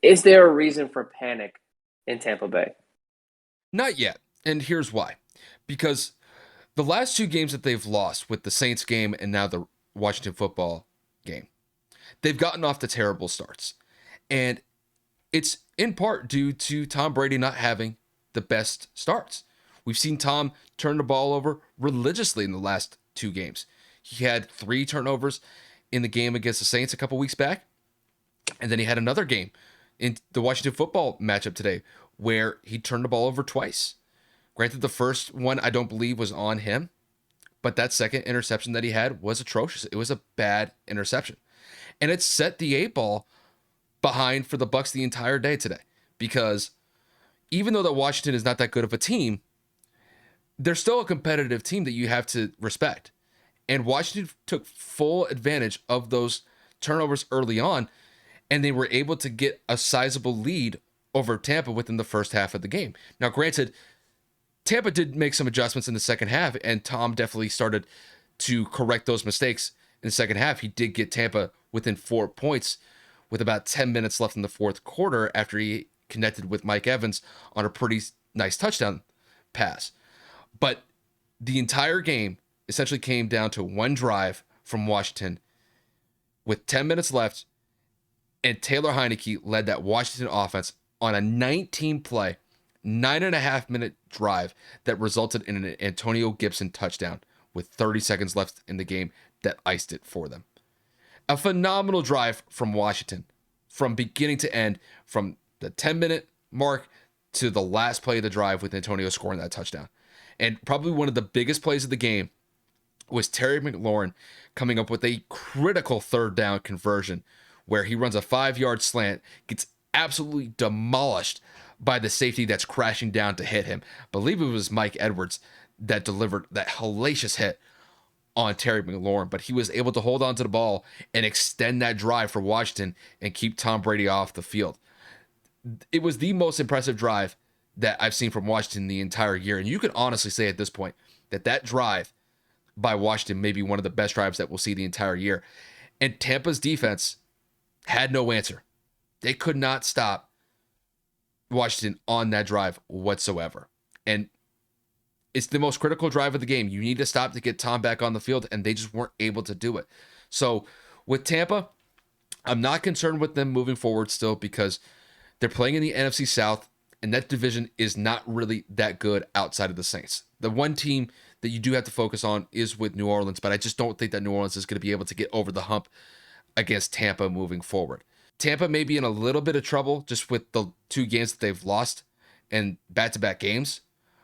Is there a reason for panic in Tampa Bay? Not yet. And here's why. Because the last two games that they've lost with the Saints game and now the Washington football game, they've gotten off to terrible starts. And it's in part due to Tom Brady not having the best starts. We've seen Tom turn the ball over religiously in the last two games. He had 3 turnovers in the game against the Saints a couple weeks back. And then he had another game in the Washington football matchup today where he turned the ball over twice. Granted, the first one I don't believe was on him, but that second interception that he had was atrocious. It was a bad interception. And it set the 8 ball behind for the Bucs the entire day today. Because even though that Washington is not that good of a team, they're still a competitive team that you have to respect. And Washington took full advantage of those turnovers early on, and they were able to get a sizable lead over Tampa within the first half of the game. Now, granted, Tampa did make some adjustments in the second half, and Tom definitely started to correct those mistakes in the second half. He did get Tampa within 4 points with about 10 minutes left in the fourth quarter after he connected with Mike Evans on a pretty nice touchdown pass. But the entire game essentially came down to one drive from Washington with 10 minutes left, and Taylor Heineke led that Washington offense on a 19-play, 9.5-minute drive that resulted in an Antonio Gibson touchdown with 30 seconds left in the game that iced it for them. A phenomenal drive from Washington from beginning to end, from the 10-minute mark to the last play of the drive with Antonio scoring that touchdown. And probably one of the biggest plays of the game was Terry McLaurin coming up with a critical third down conversion where he runs a 5-yard slant, gets absolutely demolished by the safety that's crashing down to hit him. I believe it was Mike Edwards that delivered that hellacious hit on Terry McLaurin, but he was able to hold on to the ball and extend that drive for Washington and keep Tom Brady off the field. It was the most impressive drive that I've seen from Washington the entire year. And you can honestly say at this point that that drive by Washington may be one of the best drives that we'll see the entire year. And Tampa's defense had no answer. They could not stop Washington on that drive whatsoever. And it's the most critical drive of the game. You need to stop to get Tom back on the field, and they just weren't able to do it. So with Tampa, I'm not concerned with them moving forward still because they're playing in the NFC South, and that division is not really that good outside of the Saints. The one team that you do have to focus on is with New Orleans, but I just don't think that New Orleans is going to be able to get over the hump against Tampa moving forward. Tampa may be in a little bit of trouble just with the 2 games that they've lost and back-to-back games.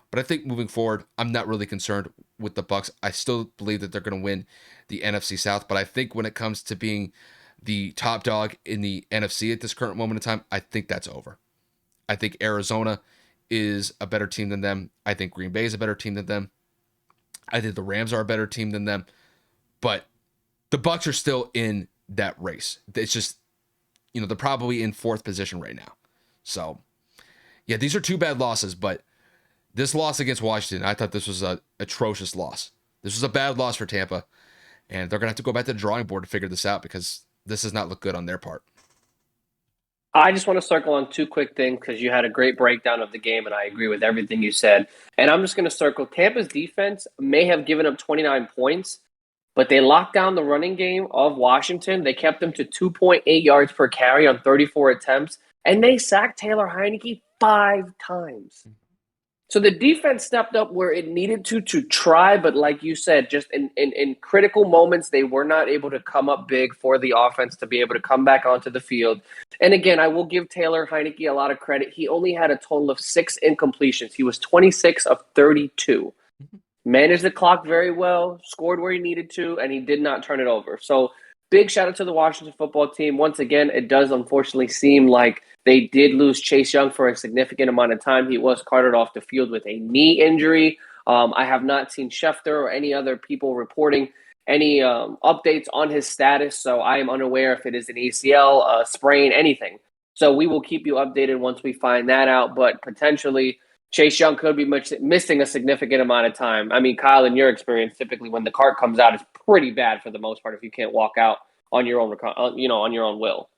But I think moving forward, I'm not really concerned with the Bucs. I still believe that they're going to win the NFC South. But I think when it comes to being the top dog in the NFC at this current moment in time, I think that's over. I think Arizona is a better team than them. I think Green Bay is a better team than them. I think the Rams are a better team than them. But the Bucs are still in that race. It's just, they're probably in 4th position right now. So, yeah, these are 2 bad losses, but this loss against Washington, I thought this was an atrocious loss. This was a bad loss for Tampa, and they're going to have to go back to the drawing board to figure this out because this does not look good on their part. I just want to circle on 2 quick things because you had a great breakdown of the game, and I agree with everything you said. And I'm just going to circle. Tampa's defense may have given up 29 points, but they locked down the running game of Washington. They kept them to 2.8 yards per carry on 34 attempts, and they sacked Taylor Heineke 5 times. So the defense stepped up where it needed to try, but like you said, just in critical moments, they were not able to come up big for the offense to be able to come back onto the field. And again, I will give Taylor Heineke a lot of credit. He only had a total of 6 incompletions. He was 26 of 32. Managed the clock very well, scored where he needed to, and he did not turn it over. So big shout out to the Washington football team. Once again, it does unfortunately seem like they did lose Chase Young for a significant amount of time. He was carted off the field with a knee injury. I have not seen Schefter or any other people reporting any updates on his status, so I am unaware if it is an ACL, sprain, anything. So we will keep you updated once we find that out, but potentially Chase Young could be missing a significant amount of time. I mean, Kyle, in your experience, typically when the cart comes out, it's pretty bad for the most part if you can't walk out on your own, on your own will.